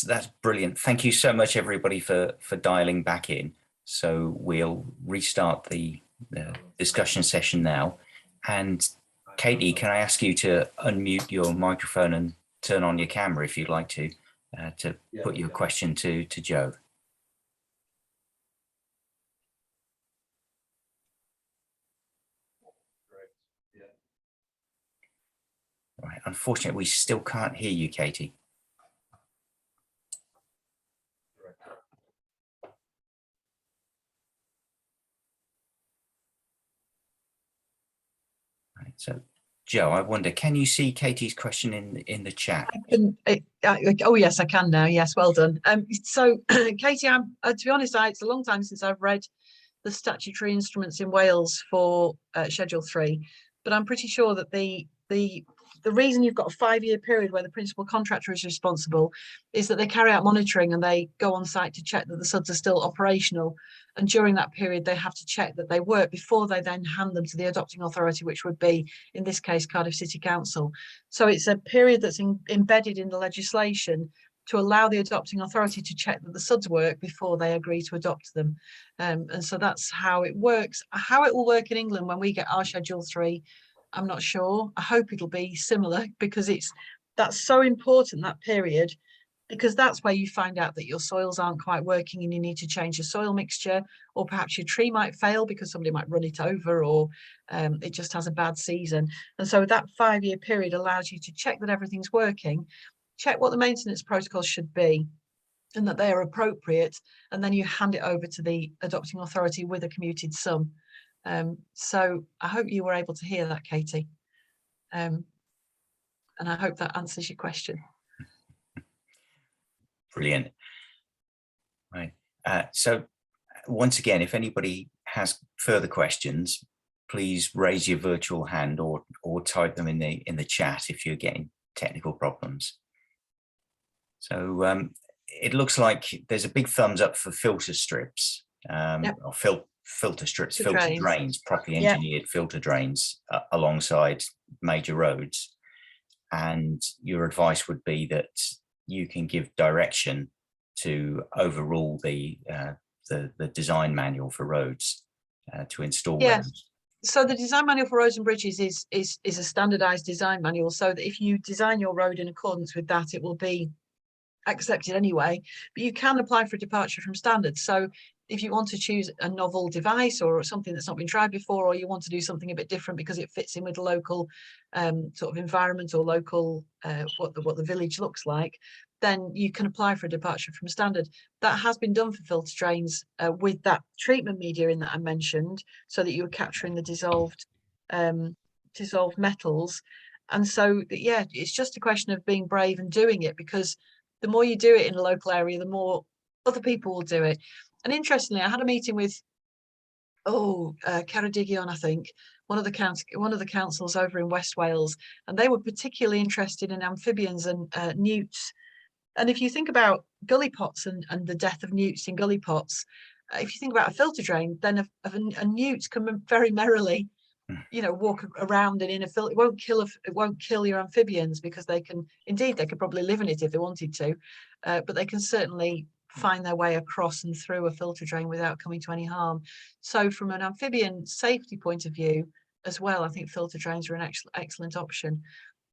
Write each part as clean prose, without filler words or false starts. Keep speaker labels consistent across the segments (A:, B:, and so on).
A: That's brilliant. Thank you so much, everybody, for dialing back in. So we'll restart the discussion session now. And Katie, can I ask you to unmute your microphone and turn on your camera if you'd like to put your question to Joe? Right. Unfortunately, we still can't hear you, Katie. Right. So, Joe, I wonder, can you see Katie's question in the chat?
B: Oh yes, I can now. Yes, well done. So, Katie, to be honest, it's a long time since I've read the statutory instruments in Wales for Schedule 3, but I'm pretty sure that the reason you've got a 5-year period where the principal contractor is responsible is that they carry out monitoring and they go on site to check that the SUDs are still operational. And during that period, they have to check that they work before they then hand them to the adopting authority, which would be, in this case, Cardiff City Council. So it's a period that's embedded in the legislation to allow the adopting authority to check that the SUDs work before they agree to adopt them. And so that's how it works. How it will work in England when we get our Schedule 3, I'm not sure. I hope it'll be similar, because that's so important, that period, because that's where you find out that your soils aren't quite working and you need to change your soil mixture, or perhaps your tree might fail because somebody might run it over, or it just has a bad season. And so that 5-year period allows you to check that everything's working, check what the maintenance protocols should be and that they are appropriate, and then you hand it over to the adopting authority with a commuted sum. So I hope you were able to hear that, Katie. And I hope that answers your question.
A: Brilliant. Right. So once again, if anybody has further questions, please raise your virtual hand or type them in the chat if you're getting technical problems. So it looks like there's a big thumbs up for filter strips, or filter strips, filter drains, properly engineered filter drains alongside major roads. And your advice would be that you can give direction to overrule the design manual for roads to install those.
B: So the design manual for roads and bridges is a standardized design manual, so that if you design your road in accordance with that, it will be accepted anyway. But you can apply for a departure from standards. So if you want to choose a novel device or something that's not been tried before, or you want to do something a bit different because it fits in with the local sort of environment or local what the village looks like, then you can apply for a departure from standard. That has been done for filter drains with that treatment media in that I mentioned, so that you were capturing the dissolved metals. And so, yeah, it's just a question of being brave and doing it, because the more you do it in a local area, the more other people will do it. And interestingly, I had a meeting with Ceredigion, I think, one of the councils over in West Wales, and they were particularly interested in amphibians and newts. And if you think about gully pots and the death of newts in gully pots, if you think about a filter drain, then a newt can very merrily, walk around and in a filter. It won't kill your amphibians, because they could probably live in it if they wanted to, but they can certainly find their way across and through a filter drain without coming to any harm. So from an amphibian safety point of view as well, I think filter drains are an excellent option.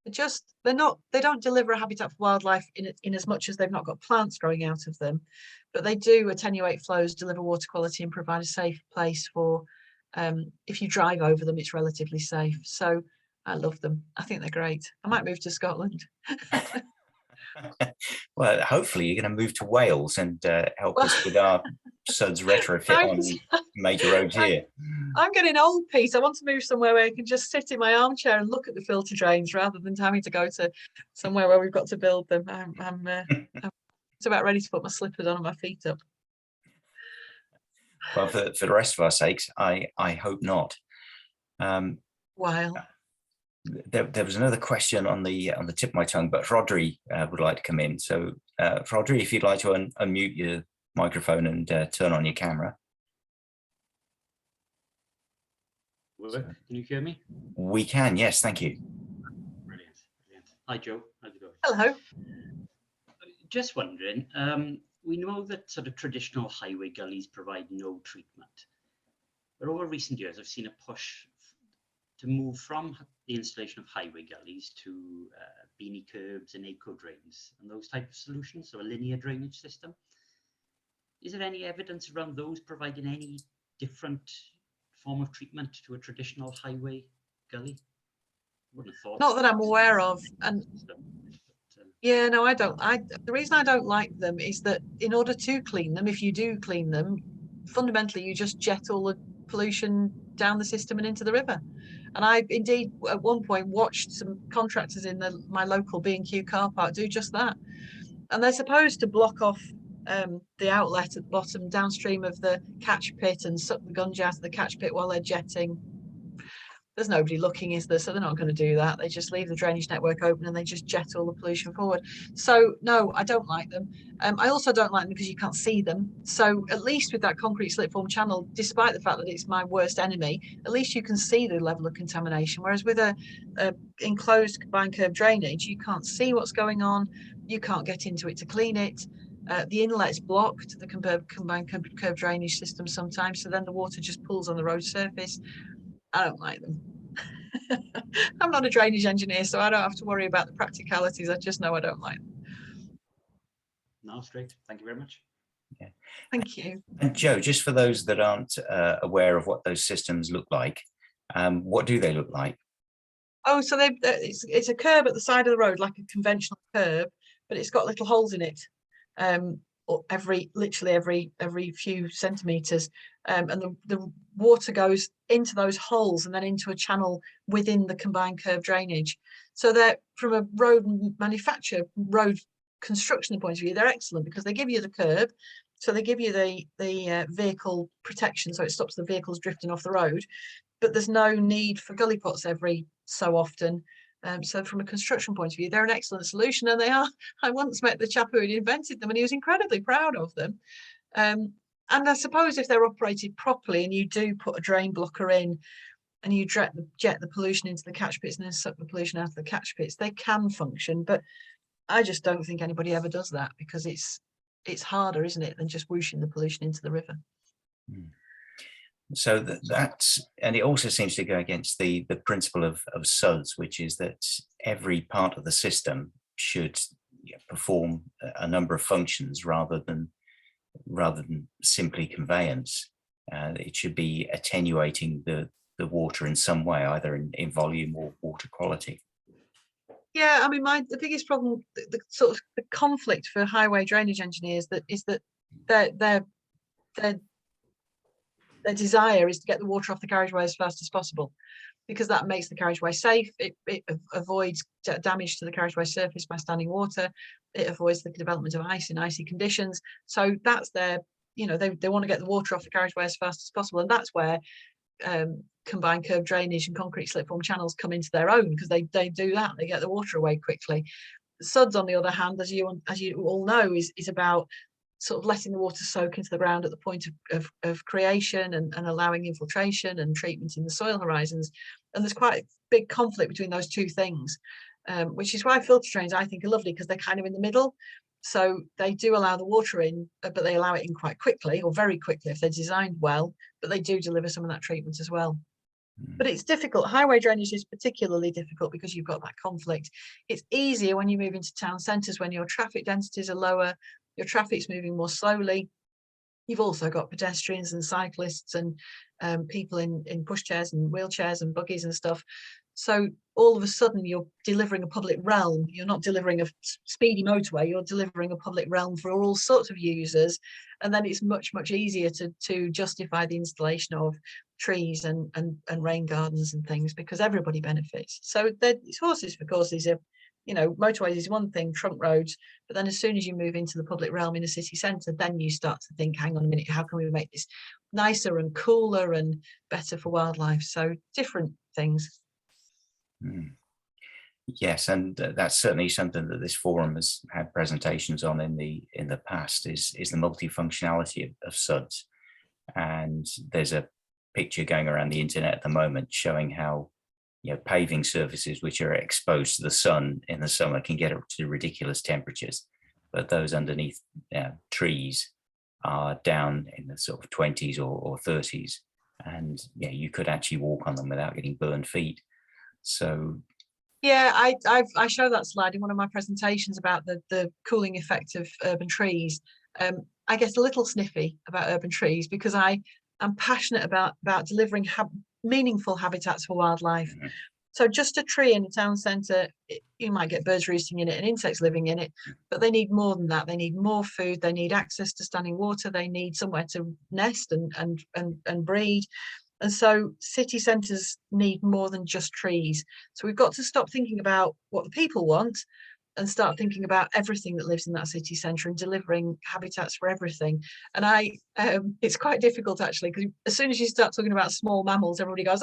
B: They don't deliver a habitat for wildlife in as much as they've not got plants growing out of them, but they do attenuate flows, deliver water quality, and provide a safe place for, if you drive over them, it's relatively safe. So I love them. I think they're great. I might move to Scotland.
A: Well, hopefully you're going to move to Wales and help us with our SUDS retrofit on major roads here.
B: I'm getting old, Pete. I want to move somewhere where I can just sit in my armchair and look at the filter drains rather than having to go to somewhere where we've got to build them. I'm just about ready to put my slippers on and my feet up.
A: Well, for the rest of our sakes, I hope not.
B: Wow.
A: There was another question on the tip of my tongue, but Rhodri would like to come in. So, Rhodri, if you'd like to unmute your microphone and turn on your camera.
C: Can you hear me?
A: We can, yes, thank you.
C: Brilliant. Hi, Joe. How's it going?
B: Hello.
C: just wondering, we know that sort of traditional highway gullies provide no treatment, but over recent years, I've seen a push to move from the installation of highway gullies to beanie curbs and eco drains and those type of solutions, so a linear drainage system. Is there any evidence around those providing any different form of treatment to a traditional highway gully? Wouldn't have thought.
B: Not that I'm aware of. And
C: But,
B: yeah, no, I don't. The reason I don't like them is that in order to clean them, if you do clean them, fundamentally you just jet all the pollution down the system and into the river. And I indeed at one point watched some contractors in my local B&Q car park do just that. And they're supposed to block off the outlet at the bottom downstream of the catch pit and suck the gunge out of the catch pit while they're jetting. There's nobody looking, is there? So they're not going to do that. They just leave the drainage network open and they just jet all the pollution forward. So no, I don't like them. I also don't like them because you can't see them. So at least with that concrete slip form channel, despite the fact that it's my worst enemy, at least you can see the level of contamination. Whereas with a enclosed combined curb drainage, you can't see what's going on. You can't get into it to clean it. The inlet's blocked, the combined curb drainage system sometimes. So then the water just pools on the road surface. I don't like them. I'm not a drainage engineer, so I don't have to worry about the practicalities. I just know I don't like them.
C: no, straight. Thank you very much.
B: Thank you.
A: And Joe, just for those that aren't aware of what those systems look like, what do they look like?
B: Oh, so it's a curb at the side of the road, like a conventional curb, but it's got little holes in it. Literally every few centimeters, and the water goes into those holes and then into a channel within the combined curb drainage. So they're, from a road construction point of view, they're excellent because they give you the curb, so they give you the vehicle protection, so it stops the vehicles drifting off the road, but there's no need for gully pots every so often. So from a construction point of view, they're an excellent solution, and they are. I once met the chap who had invented them and he was incredibly proud of them. And I suppose if they're operated properly and you do put a drain blocker in and you jet the pollution into the catch pits and then suck the pollution out of the catch pits, they can function. But I just don't think anybody ever does that because it's harder, isn't it, than just whooshing the pollution into the river.
A: So that's, and it also seems to go against the principle of SUDS, which is that every part of the system should perform a number of functions rather than simply conveyance. It should be attenuating the water in some way, either in volume or water quality.
B: Yeah, I mean, the biggest problem, the sort of the conflict for highway drainage engineers is that their desire is to get the water off the carriageway as fast as possible, because that makes the carriageway safe. It avoids damage to the carriageway surface by standing water. It avoids the development of ice in icy conditions. So that's their, they want to get the water off the carriageway as fast as possible. And that's where combined curb drainage and concrete slip form channels come into their own, because they do that. They get the water away quickly. SUDS, on the other hand, as you all know, is about sort of letting the water soak into the ground at the point of creation and allowing infiltration and treatment in the soil horizons. And there's quite a big conflict between those two things, which is why filter drains, I think, are lovely, because they're kind of in the middle. So they do allow the water in, but they allow it in quite quickly, or very quickly if they're designed well, but they do deliver some of that treatment as well. But it's difficult. Highway drainage is particularly difficult because you've got that conflict. It's easier when you move into town centres, when your traffic densities are lower, your traffic's moving more slowly. You've also got pedestrians and cyclists and people in pushchairs and wheelchairs and buggies and stuff. So all of a sudden you're delivering a public realm. You're not delivering a speedy motorway, you're delivering a public realm for all sorts of users. And then it's much, much easier to justify the installation of trees and rain gardens and things, because everybody benefits. So it's horses for courses. Motorways is one thing, trunk roads, but then as soon as you move into the public realm in a city centre, then you start to think, hang on a minute, how can we make this nicer and cooler and better for wildlife? So different things.
A: Yes, and that's certainly something that this forum has had presentations on in the past, is the multifunctionality of SUDS. And there's a picture going around the internet at the moment showing how paving surfaces which are exposed to the sun in the summer can get up to ridiculous temperatures, but those underneath trees are down in the sort of 20s or 30s, and yeah, you could actually walk on them without getting burned feet. So
B: yeah, I show that slide in one of my presentations about the cooling effect of urban trees. I get a little sniffy about urban trees because I am passionate about delivering meaningful habitats for wildlife. So just a tree in a town centre, you might get birds roosting in it and insects living in it, but they need more than that. They need more food. They need access to standing water. They need somewhere to nest and breed. And so city centres need more than just trees. So we've got to stop thinking about what the people want and start thinking about everything that lives in that city centre and delivering habitats for everything. And it's quite difficult actually, because as soon as you start talking about small mammals, everybody goes,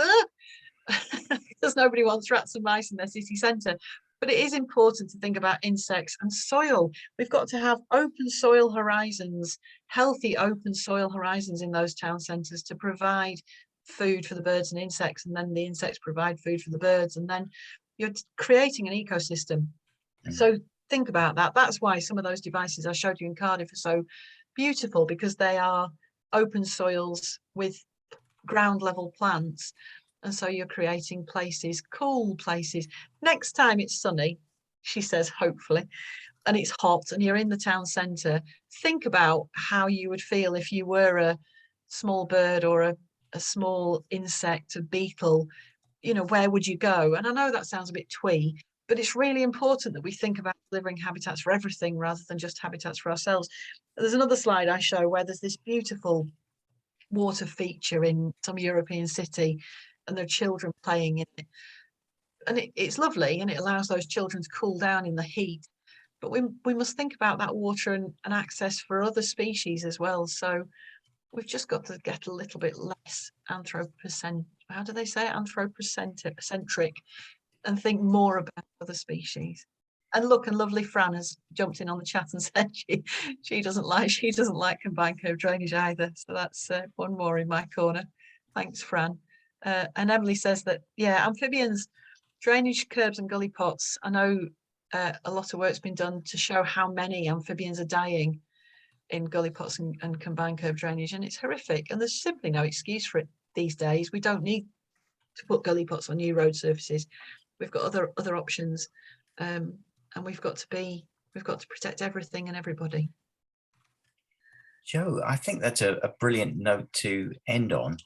B: because nobody wants rats and mice in their city centre. But it is important to think about insects and soil. We've got to have open soil horizons, healthy open soil horizons in those town centres to provide food for the birds and insects, and then the insects provide food for the birds, and then you're creating an ecosystem. So think about that. That's why some of those devices I showed you in Cardiff are so beautiful, because they are open soils with ground level plants. And so you're creating places, cool places. Next time it's sunny, she says, hopefully, and it's hot and you're in the town centre, think about how you would feel if you were a small bird or a small insect, a beetle. You know, where would you go? And I know that sounds a bit twee, but it's really important that we think about delivering habitats for everything rather than just habitats for ourselves. There's another slide I show where there's this beautiful water feature in some European city, and there are children playing in it. And it's lovely, and it allows those children to cool down in the heat. But we must think about that water and access for other species as well. So we've just got to get a little bit less how do they say it? Anthropocentric, and think more about other species. And look, and lovely Fran has jumped in on the chat and said she doesn't like combined curve drainage either. So that's one more in my corner. Thanks, Fran. And Emily says that, yeah, amphibians, drainage curbs and gully pots. I know a lot of work's been done to show how many amphibians are dying in gully pots and combined curve drainage, and it's horrific. And there's simply no excuse for it these days. We don't need to put gully pots on new road surfaces. We've got other options, and we've got to protect everything and everybody.
A: Joe, I think that's a brilliant note to end on.